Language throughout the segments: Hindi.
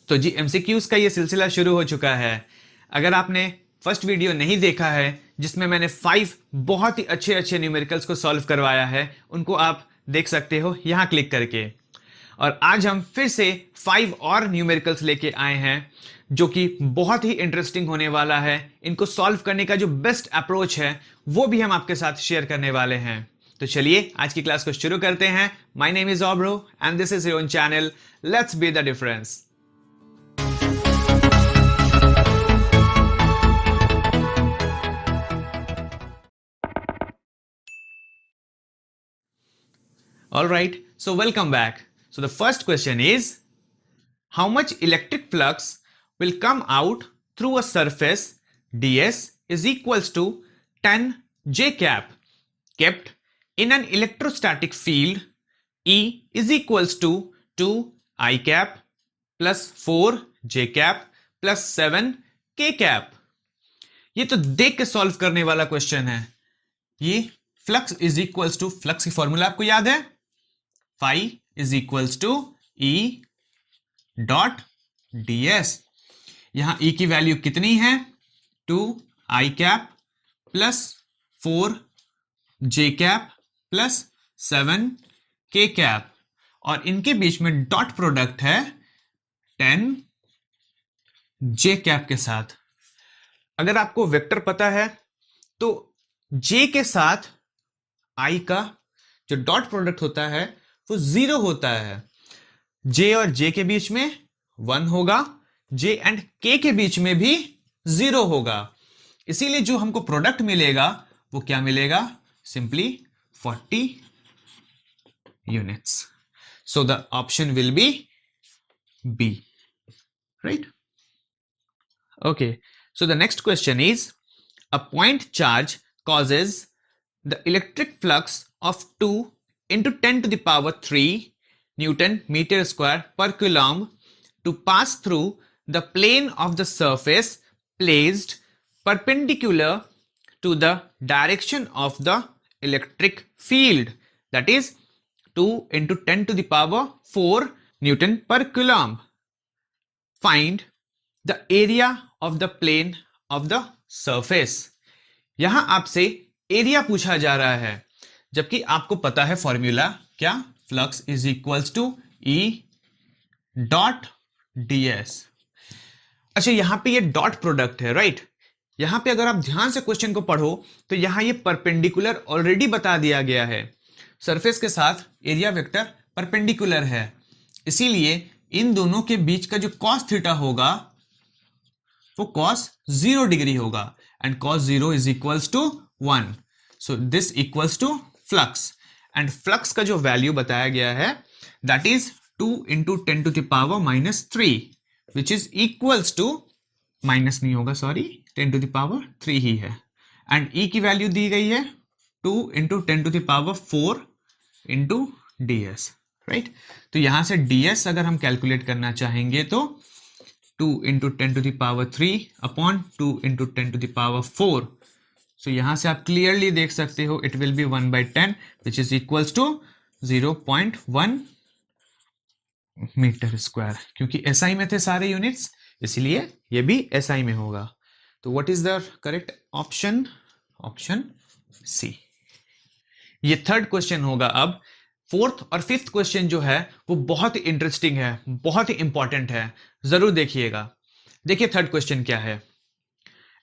तो जी एमसीक्यूज का ये सिलसिला शुरू हो चुका है। अगर आपने फर्स्ट वीडियो नहीं देखा है जिसमें मैंने 5 बहुत ही अच्छे अच्छे न्यूमेरिकल्स को सॉल्व करवाया है, उनको आप देख सकते हो यहाँ क्लिक करके। और आज हम फिर से 5 और न्यूमेरिकल्स लेके आए हैं जो कि बहुत ही इंटरेस्टिंग होने वाला है। इनको सॉल्व करने का जो बेस्ट अप्रोच है वो भी हम आपके साथ शेयर करने वाले हैं। तो चलिए आज की क्लास को शुरू करते हैं। My name is Aubro and this is your own channel, let's be the difference. All right, so welcome back. So the first question is, how much electric flux will come out through a surface ds is equals to 10 j cap kept in an electrostatic field E is equals to 2 I cap plus 4 j cap plus 7 k cap। ये तो देख के सॉल्व करने वाला क्वेश्चन है। ये flux is equals to, flux की फॉर्मूला आपको याद है, phi is equals to E dot ds। यहां E की वैल्यू कितनी है, 2 I cap plus 4 J cap plus 7 K cap, और इनके बीच में डॉट प्रोडक्ट है 10 J cap के साथ। अगर आपको वेक्टर पता है तो J के साथ I का जो डॉट प्रोडक्ट होता है वो 0 होता है। J और J के बीच में 1 होगा, J एंड K के बीच में भी 0 होगा। इसीलिए जो हमको प्रोडक्ट मिलेगा वो क्या मिलेगा, simply 40 units. So the option will be B, right? Okay, so the next question is, a point charge causes the electric flux of 2 into 10 to the power 3 Newton meter square per coulomb to pass through the plane of the surface placed perpendicular to the direction of the electric field, that is 2 into 10 to the power 4 Newton per coulomb. Find the area of the plane of the surface। यहां आपसे एरिया पूछा जा रहा है, जबकि आपको पता है फॉर्मूला क्या, flux is equals to E dot ds। अच्छा, यहां पे ये डॉट प्रोडक्ट है, राइट? यहां पे अगर आप ध्यान से क्वेश्चन को पढ़ो तो यहां ये परपेंडिकुलर ऑलरेडी बता दिया गया है। सरफेस के साथ एरिया वेक्टर परपेंडिकुलर है, इसीलिए इन दोनों के बीच का जो cos थीटा होगा वो cos 0 डिग्री होगा, and cos 0 is equals to 1। So this equals to flux, and flux का जो वैल्यू बताया गया है that is 2 into 10 to the power minus 3, which is equals to, minus नहीं होगा सॉरी, 10 टू द पावर 3 ही है, एंड E की वैल्यू दी गई है 2 into 10 to the power 4 into ds, right? तो यहां से ds अगर हम कैलकुलेट करना चाहेंगे तो 2 into 10 to the power 3 upon 2 into 10 to the power 4। So यहां से आप क्लियरली देख सकते हो it will be 1/10 which is equals to 0.1 metre square. क्योंकि SI में थे सारे यूनिट्स, इसलिए ये भी SI में होगा। तो what is the correct option? Option C। ये थर्ड क्वेश्चन होगा। अब फोर्थ और फिफ्थ क्वेश्चन जो है वो बहुत ही इंटरेस्टिंग है, बहुत ही इंपॉर्टेंट है, जरूर देखिएगा। देखिए थर्ड क्वेश्चन क्या है।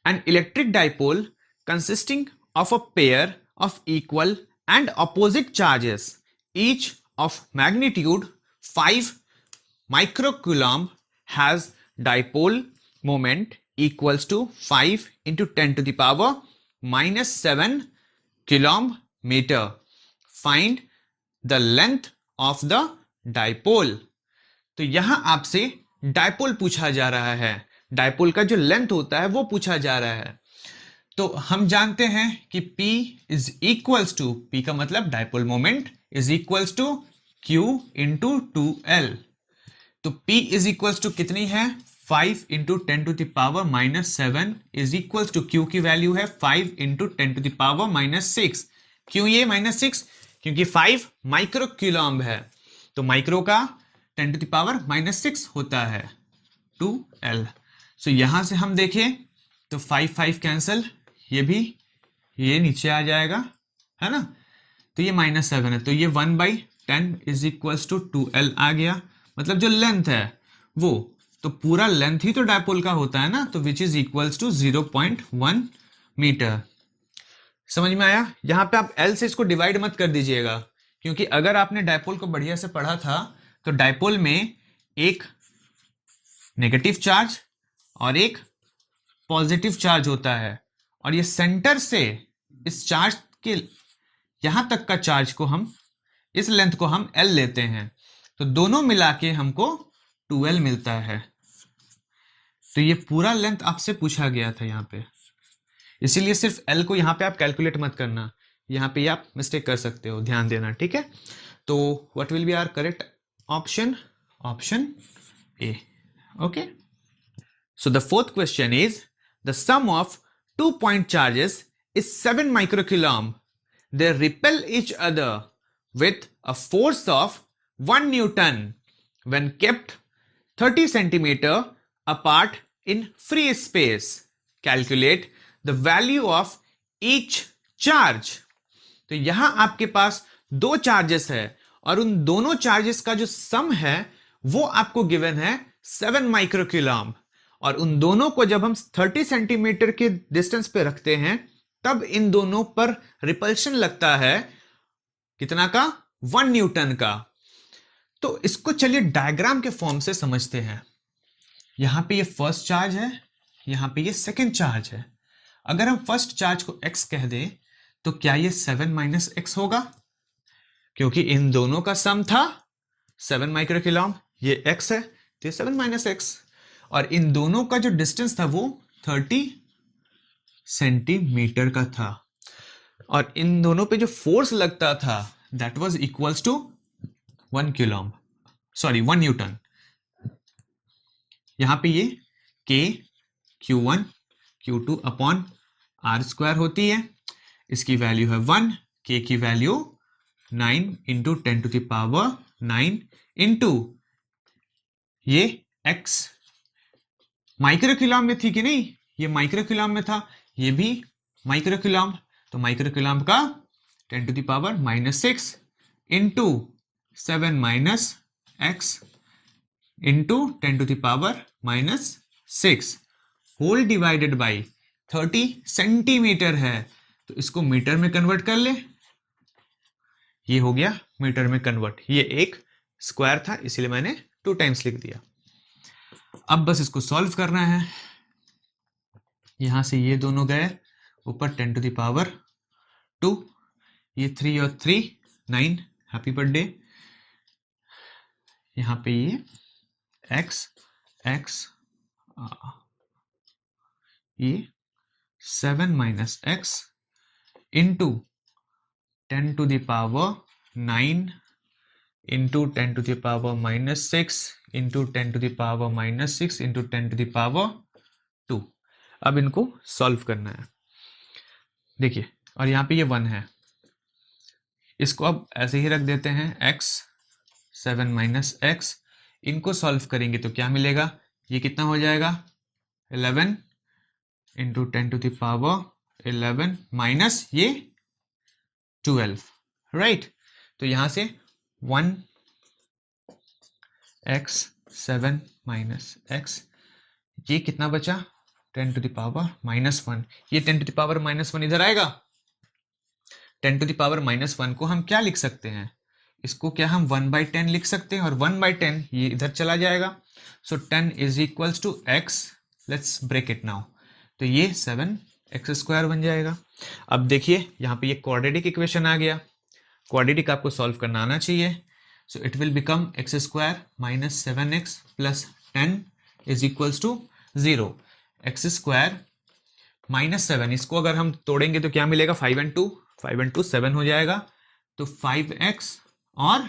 An electric dipole consisting of a pair of equal and opposite charges, each of magnitude 5 microcoulomb, has dipole moment equals to 5 into 10 to the power minus 7 coulomb meter. Find the length of the dipole। तो यहां आपसे डायपोल पूछा जा रहा है, डायपोल का जो लेंथ होता है वो पूछा जा रहा है। तो हम जानते हैं कि P is equals to, P का मतलब dipole moment is equals to Q into 2L। तो P इज इक्वल्स टू कितनी है, 5 into 10 to the power minus 7 is equals to Q की वैल्यू है 5 into 10 to the power minus 6। क्यों ये माइनस 6? क्योंकि 5 माइक्रो क्यूलॉम्ब है, तो माइक्रो का 10 टू द पावर माइनस 6 होता है। 2l। सो यहां से हम देखें तो 5 5 कैंसल, ये भी ये नीचे आ जाएगा, है ना। तो ये -7 है, तो ये 1/10 इज इक्वल्स टू 2l आ गया। मतलब जो लेंथ है वो, तो पूरा लेंथ ही तो डायपोल का होता है ना, तो which is equals to 0.1 metre. समझ में आया। यहां पे आप l से इसको डिवाइड मत कर दीजिएगा, क्योंकि अगर आपने डायपोल को बढ़िया से पढ़ा था तो डायपोल में एक नेगेटिव चार्ज और एक पॉजिटिव चार्ज होता है, और ये सेंटर से इस चार्ज के यहां तक का चार्ज को हम, इस लेंथ को हम l लेते हैं, तो दोनों मिला के हमको 2l मिलता है। तो ये पूरा लेंथ आपसे पूछा गया था यहाँ पे, इसीलिए सिर्फ l को यहाँ पे आप कैलकुलेट मत करना, यहाँ पे आप मिस्टेक कर सकते हो, ध्यान देना, ठीक है। तो what will be our correct option? Option A. Okay, so the fourth question is the sum of 2 point charges is 7 microcoulomb. They repel each other with a force of 1 Newton when kept 30 centimeter apart in free space. Calculate the value of each charge. तो यहां आपके पास दो चार्जेस है, और उन दोनों चार्जेस का जो सम है वो आपको गिवन है 7 माइक्रोकूलम्ब, और उन दोनों को जब हम 30 सेंटीमीटर के डिस्टेंस पे रखते हैं तब इन दोनों पर रिपल्शन लगता है कितना का? 1 न्यूटन का। तो इसको चलिए डायग्राम के फॉर्म से समझते हैं। यहां पे ये फर्स्ट चार्ज है, यहां पे ये सेकंड चार्ज है। अगर हम फर्स्ट चार्ज को x कह दें तो क्या ये 7 - x होगा? क्योंकि इन दोनों का सम था 7 माइक्रोकूलम्ब, ये x है तो ये 7 - x, और इन दोनों का जो डिस्टेंस था वो 30 सेंटीमीटर का था, और इन दोनों पे जो फोर्स लगता था that was equals to 1 newton. यहां पे ये k q1 q2 upon r square होती है, इसकी वैल्यू है 1, k की वैल्यू 9 इंटू 10⁻9 इंटू ये x माइक्रोकूलम्ब में थी कि नहीं, ये माइक्रोकूलम्ब में था, ये भी माइक्रोकूलम्ब, तो माइक्रोकूलम्ब का 10⁻⁻6 into 7 - x into 10⁻⁻6 whole divided by 30 centimetre है, तो इसको मीटर में कन्वर्ट कर ले, ये हो गया मीटर में कन्वर्ट। ये एक स्क्वायर था इसलिए मैंने 2 टाइम्स लिख दिया। अब बस इसको सॉल्व करना है। यहां से ये दोनों गए ऊपर 10⁻2, ये 3 और 3 9, हैप्पी बर्थडे। यहां पे ये x ये 7 - x into 10⁻9 into 10⁻⁻6 into 10⁻⁻6 into 10⁻2। अब इनको सॉल्व करना है, देखिए, और यहाँ पे ये 1 है, इसको अब ऐसे ही रख देते हैं x 7 - x, इनको सॉल्व करेंगे तो क्या मिलेगा? ये कितना हो जाएगा? 11 इंटू 10⁻11 माइनस ये 12, राइट। तो यहां से 1x 7 - x, ये कितना बचा? 10⁻⁻1, ये 10⁻⁻1 इधर आएगा। 10⁻⁻1 को हम क्या लिख सकते हैं? इसको क्या हम 1/10 लिख सकते हैं, और 1/10 ये इधर चला जाएगा, so 10 is equals to x, let's break it now, तो ये 7x² बन जाएगा। अब देखिए यहाँ पे ये क्वाड्रेटिक इक्वेशन आ गया, क्वाड्रेटिक आपको सॉल्व करना आना चाहिए, so it will become x² - 7x plus 10 is equals to 0। x² - 7, इसको अगर हम तोड़ेंगे तो क्या मिलेगा? 5 and 2 7 हो जाएगा, तो 5x और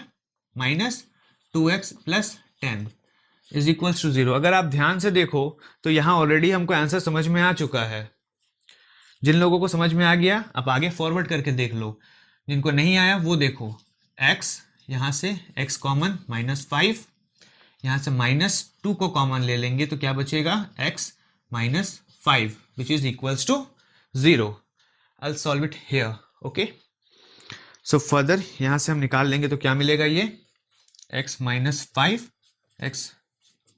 minus 2x plus 10 is equals to 0। अगर आप ध्यान से देखो तो यहां ऑलरेडी हमको आंसर समझ में आ चुका है। जिन लोगों को समझ में आ गया आप आगे फॉरवर्ड करके देख लो, जिनको नहीं आया वो देखो। x यहां से x कॉमन -5 यहाँ से -2 को कॉमन ले लेंगे तो क्या बचेगा, x minus 5 which is equals to 0. I will solve it here. Okay, so further यहाँ से हम निकाल लेंगे तो क्या मिलेगा, ये x minus 5 x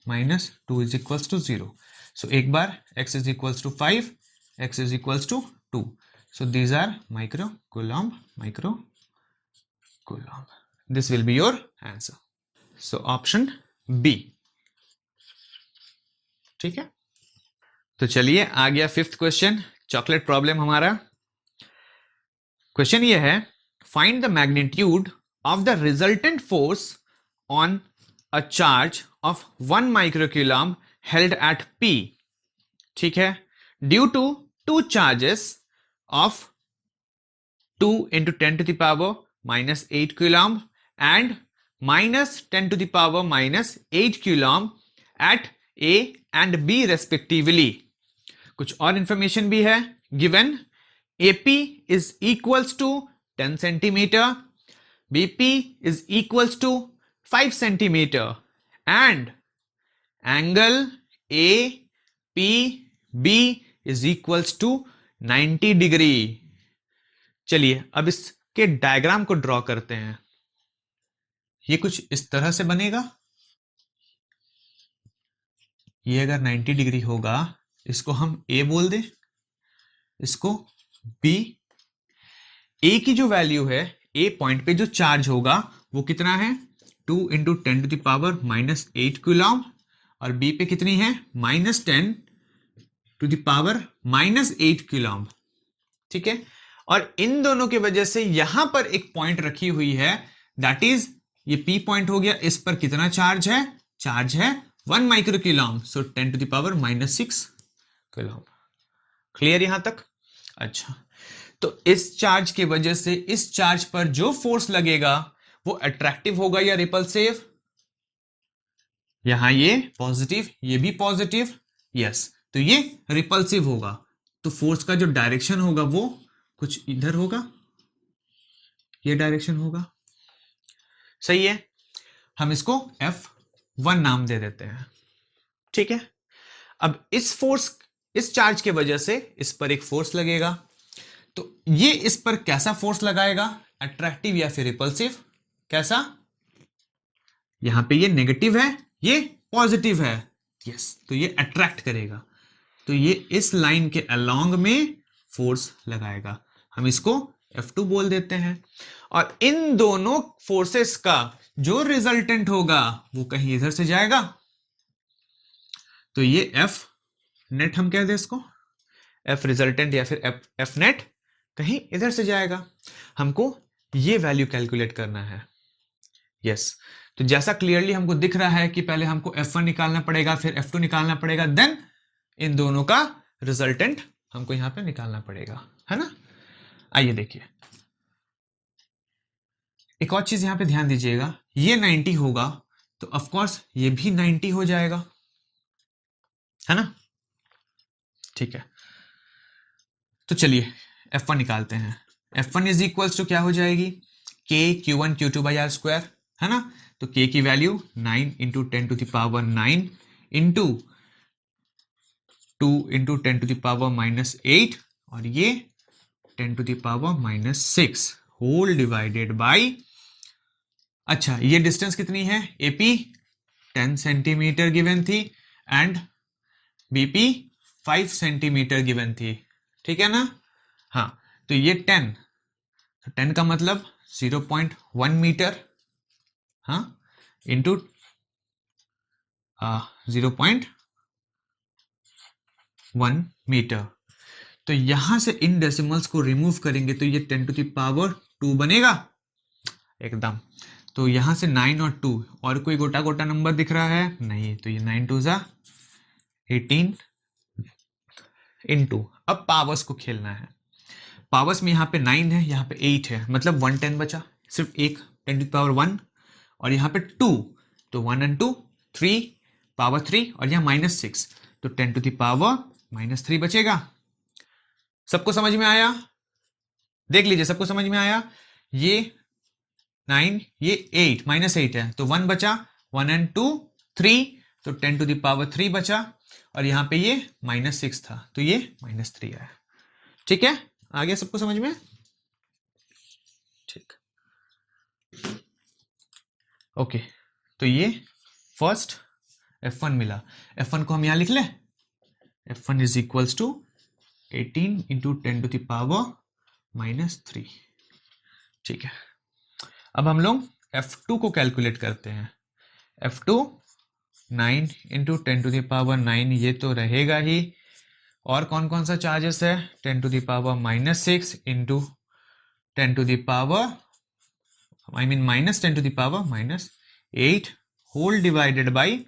minus 2 is equals to 0. So एक बार x is equals to 5, x is equals to 2. So these are micro coulomb. This will be your answer. So option B. ठीक है, तो चलिए आ गया 5th क्वेश्चन, चॉकलेट प्रॉब्लम हमारा. क्वेश्चन ये है, find the magnitude of the resultant force on a charge of 1 microcoulomb held at P. ठीक है, due to 2 charges of 2 into 10 to the power minus 8 coulomb and minus 10 to the power minus 8 coulomb at A and B respectively. कुछ और इंफॉर्मेशन भी है given. AP is equals to 10 centimeter, BP is equals to 5 centimeter and angle APB is equals to 90 degree. चलिए अब इसके डायग्राम को ड्रॉ करते हैं. ये कुछ इस तरह से बनेगा. ये अगर 90 डिग्री होगा, इसको हम A बोल दें, इसको B. A की जो वैल्यू है, A पॉइंट पे जो चार्ज होगा वो कितना है, 2 into 10 to the power minus 8 coulomb, और B पे कितनी है, -10 to the power minus 8 coulomb. ठीक है, और इन दोनों की वजह से यहां पर एक पॉइंट रखी हुई है, दैट इज ये P पॉइंट हो गया. इस पर कितना चार्ज है, चार्ज है 1 माइक्रोकूलम्ब, सो 10 to the power -6 coulomb. Clear यहां तक? अच्छा, तो इस चार्ज की वजह से इस चार्ज पर जो फोर्स लगेगा वो अट्रैक्टिव होगा या रिपल्सिव? यहां ये पॉजिटिव, ये भी पॉजिटिव, यस, तो ये रिपल्सिव होगा. तो फोर्स का जो डायरेक्शन होगा वो कुछ इधर होगा, ये डायरेक्शन होगा. सही है, हम इसको F1 नाम दे देते हैं. ठीक है, अब इस फोर्स, इस चार्ज के वजह से इस पर एक फोर्स लगेगा, तो ये इस पर कैसा फोर्स लगाएगा, अट्रैक्टिव या फिर रिपल्सिव? कैसा? यहां पे ये नेगेटिव है, ये पॉजिटिव है, यस, तो ये अट्रैक्ट करेगा. तो ये इस लाइन के अलोंग में फोर्स लगाएगा. हम इसको F2 बोल देते हैं. और इन दोनों फोर्सेस का जो रिजल्टेंट होगा वो कहीं इधर से जाएगा, तो ये F नेट हम कह दें इसको, F रिजल्टेंट या फिर F नेट कहीं इधर से जाएगा. हमको ये वैल्यू कैलकुलेट करना है. यस, तो जैसा क्लियरली हमको दिख रहा है कि पहले हमको F1 निकालना पड़ेगा, फिर F2 निकालना पड़ेगा, देन इन दोनों का रिजल्टेंट हमको यहां पे निकालना पड़ेगा, है ना. आइए देखिए, एक और चीज यहां पे ध्यान दीजिएगा, ये 90 होगा तो ऑफ कोर्स ये भी 90 हो जाएगा, है ना. ठीक है, तो चलिए F1 निकालते हैं. F1 इज इक्वल्स टू क्या हो जाएगी, K Q1 Q2 by R square, है ना. तो K की value 9 into 10 to the power 9 into 2 into 10 to the power -8 और ये 10 to the power -6 whole divided by, अच्छा ये डिस्टेंस कितनी है, AP 10 सेंटीमीटर गिवन थी एंड BP 5 सेंटीमीटर गिवन थी. ठीक है ना. हाँ, तो ये 10, तो 10 का मतलब 0.1 मीटर, हाँ, इंटू 0.1 मीटर. तो यहां से इन डेसिमल्स को रिमूव करेंगे तो ये 10 to the power 2 बनेगा एकदम. तो यहां से 9 और 2, और कोई गोटा गोटा नंबर दिख रहा है नहीं, तो ये 9 2 जा 18 इंटू, अब पावर्स को खेलना है. पावर्स में यहाँ पे 9 है, यहाँ पे 8 है, मतलब 110 बचा, सिर्फ एक 10 to the power 1 और यहाँ पे 2, तो 1 and 2 3 पावर 3 और यहाँ -6, तो 10 to the power -3 बचेगा. सबको समझ में आया? देख लीजिए, सबको समझ में आया. ये 9, ये 8 -8 है, तो 1 बचा, 1 and 2 3, तो 10⁻³ बचा, और यहाँ पे ये -6 था, तो ये -3 आया। ठीक है, आ गया सबको समझ में? ठीक, ओके। तो ये फर्स्ट F1 मिला। F1 को हम यहां लिख लें, F1 is equals to 18 into 10⁻³ ठीक है। अब हम लोग F2 को कैलकुलेट करते हैं। F2 9 इंटू 10⁻⁹ ये तो रहेगा ही, और कौन कौन सा चार्जेस है, 10⁻⁻6 इंटू 10⁻8 होल डिवाइडेड बाई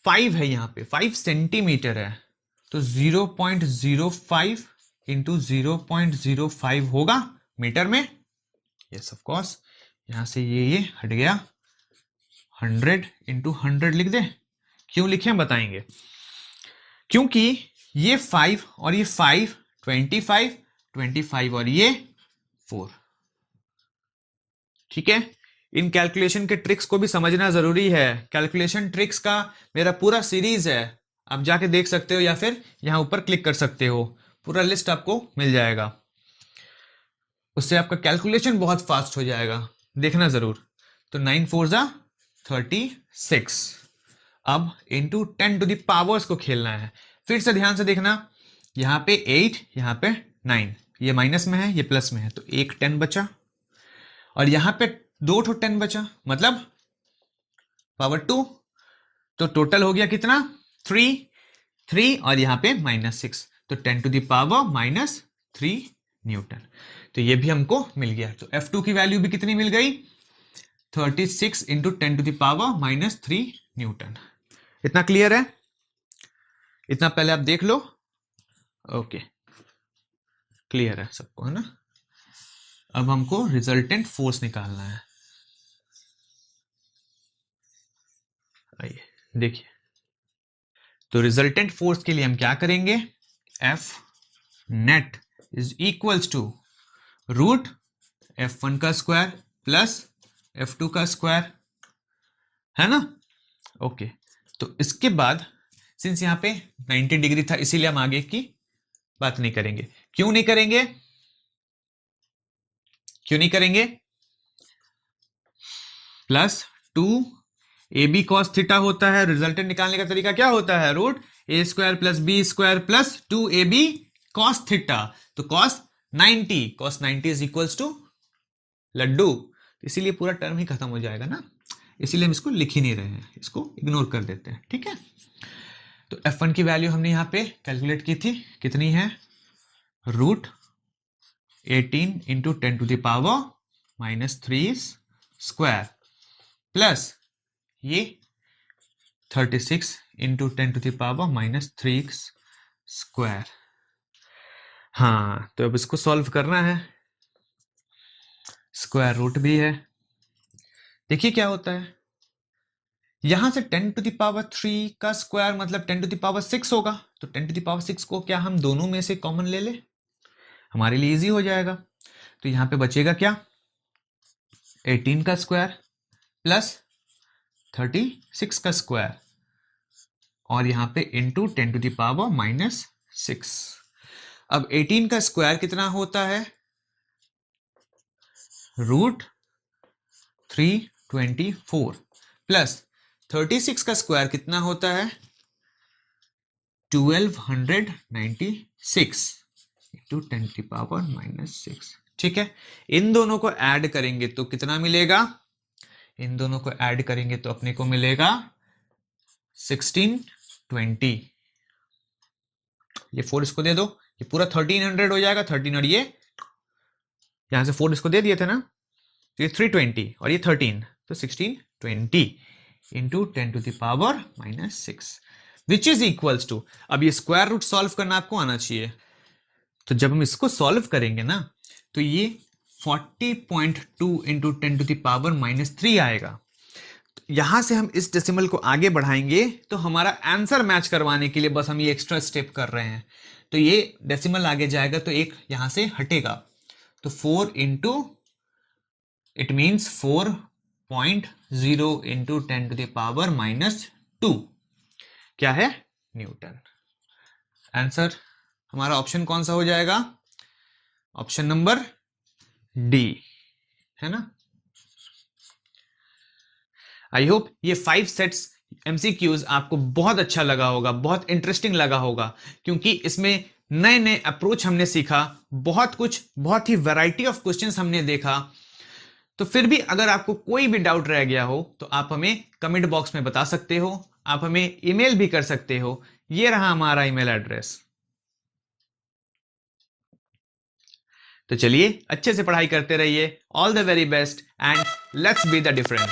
5 है, यहाँ पे 5 सेंटीमीटर है, तो 0.05 इंटू 0.05 होगा मीटर में। यस ऑफ कोर्स, यहां से ये हट गया, 100 इंटू 100 लिख दे। क्यों लिखे बताएंगे, क्योंकि ये 5 और ये 5 25 और ये 4। ठीक है, इन कैलकुलेशन के ट्रिक्स को भी समझना जरूरी है। कैलकुलेशन ट्रिक्स का मेरा पूरा सीरीज है, आप जाके देख सकते हो या फिर यहां ऊपर क्लिक कर सकते हो, पूरा लिस्ट आपको मिल जाएगा। उससे आपका कैलकुलेशन बहुत फास्ट हो जाएगा, देखना जरूर। तो 9 4 जा 36, अब इंटू 10 टू द पावर्स को खेलना है। फिर से ध्यान से देखना, यहां पे 8, यहां पे 9, ये माइनस में है, ये प्लस में है, तो एक 10 बचा, और यहां पे 2 10 बचा, मतलब पावर 2, तो टोटल हो गया कितना, 3 और यहां पे -6, तो 10 टू द पावर -3 न्यूटन। तो ये भी हमको मिल गया। तो F2 की वैल्यू भी कितनी मिल गई, 36 into 10 to the power -3 newton. इतना क्लियर है? इतना पहले आप देख लो। ओके, क्लियर है सबको, है ना? अब हमको रिजल्टेंट फोर्स निकालना है। आइए देखिए, तो रिजल्टेंट फोर्स के लिए हम क्या करेंगे, F net is equals to root F1 का स्क्वायर प्लस F2 का स्क्वायर, है ना? ओके, तो इसके बाद सिंस यहाँ पे 90 डिग्री था, इसीलिए हम आगे की बात नहीं करेंगे। क्यों नहीं करेंगे, प्लस 2 AB cos थीटा होता है। रिजल्टेंट निकालने का तरीका क्या होता है, root A² plus B² plus 2AB cos theta. तो cos 90 इज इक्वल्स टू लड्डू, इसीलिए पूरा टर्म ही खत्म हो जाएगा ना, इसीलिए हम इसको लिख ही नहीं रहे हैं, इसको इग्नोर कर देते हैं। ठीक है, तो F1 की वैल्यू हमने यहां पे कैलकुलेट की थी, कितनी है, root 18 into 10 to the power -3 square plus ये 36 into 10 to the power -3 square. हाँ, तो अब इसको सॉल्व करना है, स्क्वायर रूट भी है। देखिए क्या होता है, यहां से 10 टू द पावर 3 का स्क्वायर मतलब 10 टू द पावर 6 होगा, तो 10 टू द पावर 6 को क्या हम दोनों में से कॉमन ले ले, हमारे लिए इजी हो जाएगा। तो यहां पे बचेगा क्या, 18 का स्क्वायर प्लस 36 का स्क्वायर, और यहां पे इंटू 10 टू द पावर -6। अब 18 का स्क्वायर कितना होता है, रूट 324 प्लस 36 का स्क्वायर कितना होता है, 1296 इंटू 10 टू द पावर -6। ठीक है, इन दोनों को ऐड करेंगे तो कितना मिलेगा, इन दोनों को ऐड करेंगे तो अपने को मिलेगा 1620। ये 4 इसको दे दो, ये पूरा 1300 हो जाएगा, 13 और ये यहां से 4 इसको दे दिए थे ना, तो ये 320 और ये 13, तो 1620 into 10 to the power -6 which is equals to, अब ये स्क्वायर रूट सॉल्व करना आपको आना चाहिए। तो जब हम इसको सॉल्व करेंगे ना, तो ये 40.2 इंटू 10 टू द पावर -3 आएगा। तो यहां से हम इस डेसिमल को आगे बढ़ाएंगे, तो हमारा आंसर मैच करवाने के लिए बस हम ये एक्स्ट्रा स्टेप कर रहे हैं। तो ये डेसिमल आगे जाएगा तो एक यहां से हटेगा, तो 4 इंटू इट मीन्स 4.9 0 इंटू 10⁻⁻²। क्या है? न्यूटन। आंसर हमारा ऑप्शन कौन सा हो जाएगा? ऑप्शन नंबर डी, है ना। आई होप ये 5 सेट्स MCQs आपको बहुत अच्छा लगा होगा, बहुत इंटरेस्टिंग लगा होगा, क्योंकि इसमें नए नए अप्रोच हमने सीखा, बहुत कुछ, बहुत ही वैरायटी ऑफ क्वेश्चंस हमने देखा। तो फिर भी अगर आपको कोई भी डाउट रह गया हो तो आप हमें कमेंट बॉक्स में बता सकते हो, आप हमें ईमेल भी कर सकते हो। ये रहा हमारा ईमेल एड्रेस। तो चलिए अच्छे से पढ़ाई करते रहिए। All the very best and let's be the difference.